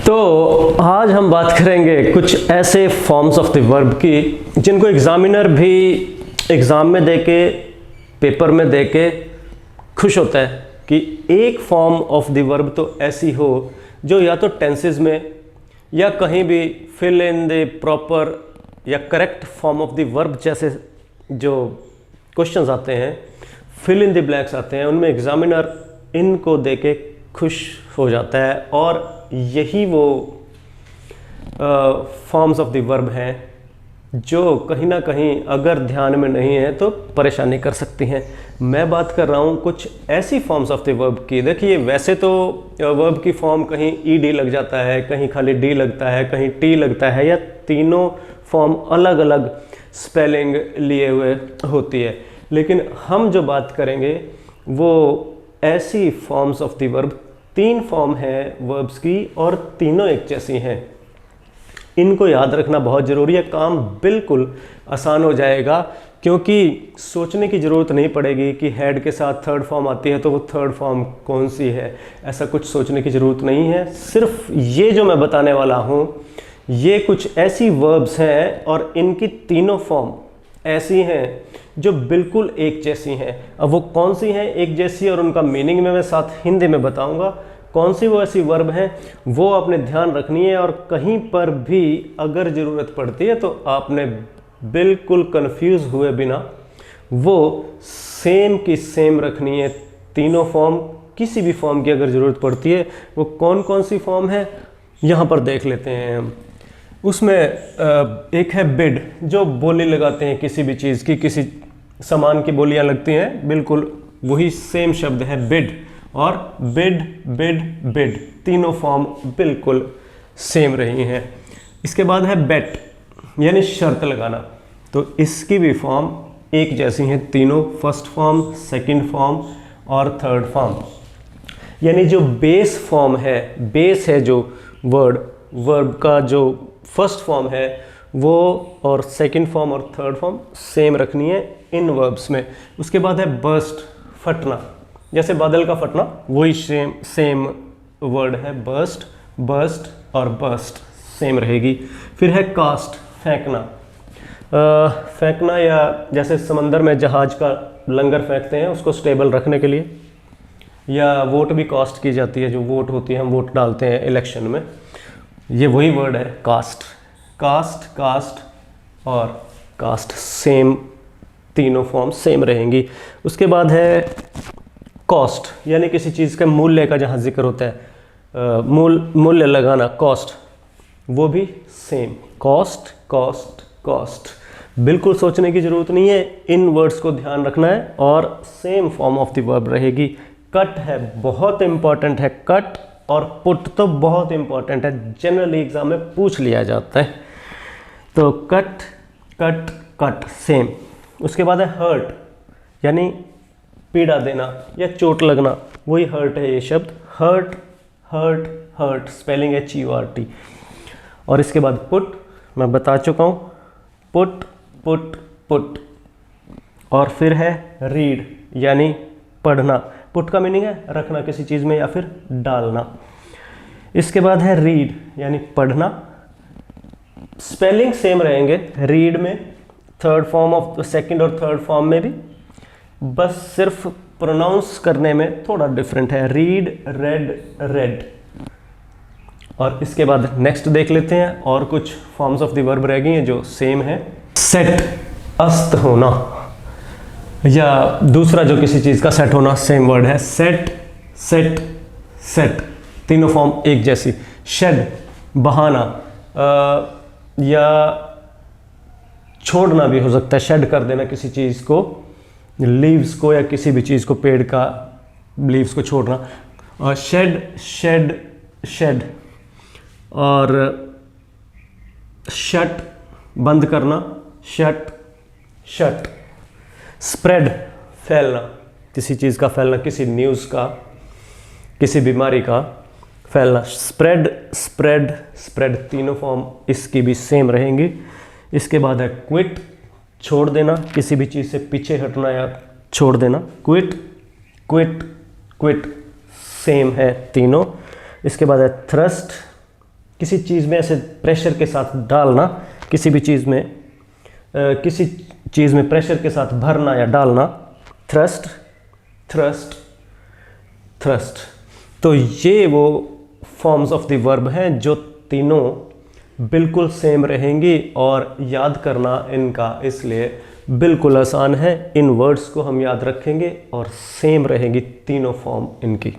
तो आज हम बात करेंगे कुछ ऐसे फॉर्म्स ऑफ द वर्ब की जिनको एग्जामिनर भी एग्ज़ाम में देके पेपर में देके खुश होता है कि एक फॉर्म ऑफ द वर्ब तो ऐसी हो जो या तो टेंसेस में या कहीं भी फिल इन द प्रॉपर या correct form of the verb जैसे जो क्वेश्चंस आते हैं, फिल इन द ब्लैंक्स आते हैं, उनमें एग्जामिनर इनको देके खुश हो जाता है। और यही वो फॉर्म्स ऑफ द वर्ब हैं जो कहीं ना कहीं अगर ध्यान में नहीं है तो परेशानी कर सकती हैं। मैं बात कर रहा हूँ कुछ ऐसी फॉर्म्स ऑफ द वर्ब की। देखिए, वैसे तो वर्ब की फॉर्म कहीं ईडी लग जाता है, कहीं खाली डी लगता है, कहीं टी लगता है, या तीनों फॉर्म अलग अलग स्पेलिंग लिए हुए होती है। लेकिन हम जो बात करेंगे वो ऐसी फॉर्म्स ऑफ द वर्ब, तीन फॉर्म है वर्ब्स की और तीनों एक जैसी हैं। इनको याद रखना बहुत ज़रूरी है, काम बिल्कुल आसान हो जाएगा क्योंकि सोचने की ज़रूरत नहीं पड़ेगी कि हेड के साथ थर्ड फॉर्म आती है तो वो थर्ड फॉर्म कौन सी है। ऐसा कुछ सोचने की ज़रूरत नहीं है। सिर्फ ये जो मैं बताने वाला हूँ ये कुछ ऐसी वर्ब्स हैं और इनकी तीनों फॉर्म ऐसी हैं जो बिल्कुल एक जैसी हैं। अब वो कौन सी हैं एक जैसी और उनका मीनिंग में मैं साथ हिंदी में बताऊंगा। कौन सी वो ऐसी वर्ब हैं वो आपने ध्यान रखनी है और कहीं पर भी अगर ज़रूरत पड़ती है तो आपने बिल्कुल कंफ्यूज हुए बिना वो सेम की सेम रखनी है। तीनों फॉर्म, किसी भी फॉर्म की अगर ज़रूरत पड़ती है वो कौन कौन सी फॉर्म है यहाँ पर देख लेते हैं हम। उसमें एक है बिड, जो बोली लगाते हैं किसी भी चीज़ की, किसी सामान की बोलियां लगती हैं, बिल्कुल वही सेम शब्द है बिड। और बिड बिड बिड तीनों फॉर्म बिल्कुल सेम रही हैं। इसके बाद है बेट, यानी शर्त लगाना, तो इसकी भी फॉर्म एक जैसी हैं तीनों, फर्स्ट फॉर्म, सेकंड फॉर्म और थर्ड फॉर्म। यानी जो बेस फॉर्म है, बेस है जो वर्ब का जो फर्स्ट फॉर्म है वो और सेकंड फॉर्म और थर्ड फॉर्म सेम रखनी है इन वर्ब्स में। उसके बाद है बर्स्ट, फटना, जैसे बादल का फटना, वही सेम वर्ड है बर्स्ट, बर्स्ट और बर्स्ट सेम रहेगी। फिर है कास्ट, फेंकना, फेंकना, या जैसे समंदर में जहाज का लंगर फेंकते हैं उसको स्टेबल रखने के लिए, या वोट भी कास्ट की जाती है, जो वोट होती है हम वोट डालते हैं इलेक्शन में, ये वही वर्ड है कास्ट। कास्ट, कास्ट और कास्ट सेम, तीनों फॉर्म सेम रहेंगी। उसके बाद है कॉस्ट, यानी किसी चीज़ के मूल्य का जहाँ जिक्र होता है, मूल्य लगाना, कॉस्ट, वो भी सेम, कॉस्ट कॉस्ट कॉस्ट। बिल्कुल सोचने की ज़रूरत नहीं है, इन वर्ड्स को ध्यान रखना है और same form of the verb रहेगी। कट है, बहुत इंपॉर्टेंट है कट, और पुट तो बहुत इंपॉर्टेंट है, जनरली एग्जाम में पूछ लिया जाता है। तो कट कट कट सेम। उसके बाद है हर्ट, यानी पीड़ा देना या चोट लगना, वही हर्ट है ये शब्द, हर्ट हर्ट हर्ट, स्पेलिंग है HURT। और इसके बाद पुट, मैं बता चुका हूँ, पुट पुट पुट। और फिर है रीड, यानी पढ़ना, पुट का मीनिंग है रखना किसी चीज़ में या फिर डालना। इसके बाद है रीड, यानी पढ़ना, स्पेलिंग सेम रहेंगे रीड में, थर्ड फॉर्म ऑफ सेकंड और थर्ड फॉर्म में भी, बस सिर्फ प्रोनाउंस करने में थोड़ा डिफरेंट है, रीड रेड रेड। और इसके बाद नेक्स्ट देख लेते हैं और कुछ फॉर्म्स ऑफ द वर्ब रह गई हैं जो सेम है। सेट, अस्त होना, या दूसरा जो किसी चीज़ का सेट होना, सेम वर्ड है सेट सेट सेट, तीनों फॉर्म एक जैसी। शेड, बहाना, या छोड़ना भी हो सकता है, शेड कर देना किसी चीज़ को, लीव्स को, या किसी भी चीज़ को, पेड़ का लीव्स को छोड़ना, और शेड शेड शेड। और शट, बंद करना, शट शट। स्प्रेड, फैलना, किसी चीज़ का फैलना, किसी न्यूज़ का, किसी बीमारी का फैलना। स्प्रेड स्प्रेड स्प्रेड, तीनों फॉर्म इसकी भी सेम रहेंगी। इसके बाद है क्विट, छोड़ देना, किसी भी चीज़ से पीछे हटना या छोड़ देना, क्विट क्विट क्विट, सेम है तीनों। इसके बाद है थ्रस्ट, किसी चीज़ में ऐसे प्रेशर के साथ डालना, किसी भी चीज़ में किसी चीज़ में प्रेशर के साथ भरना या डालना, थ्रस्ट थ्रस्ट थ्रस्ट। तो ये वो फॉर्म्स ऑफ द वर्ब हैं जो तीनों बिल्कुल सेम रहेंगी और याद करना इनका इसलिए बिल्कुल आसान है। इन वर्ड्स को हम याद रखेंगे और सेम रहेंगी तीनों फॉर्म इनकी।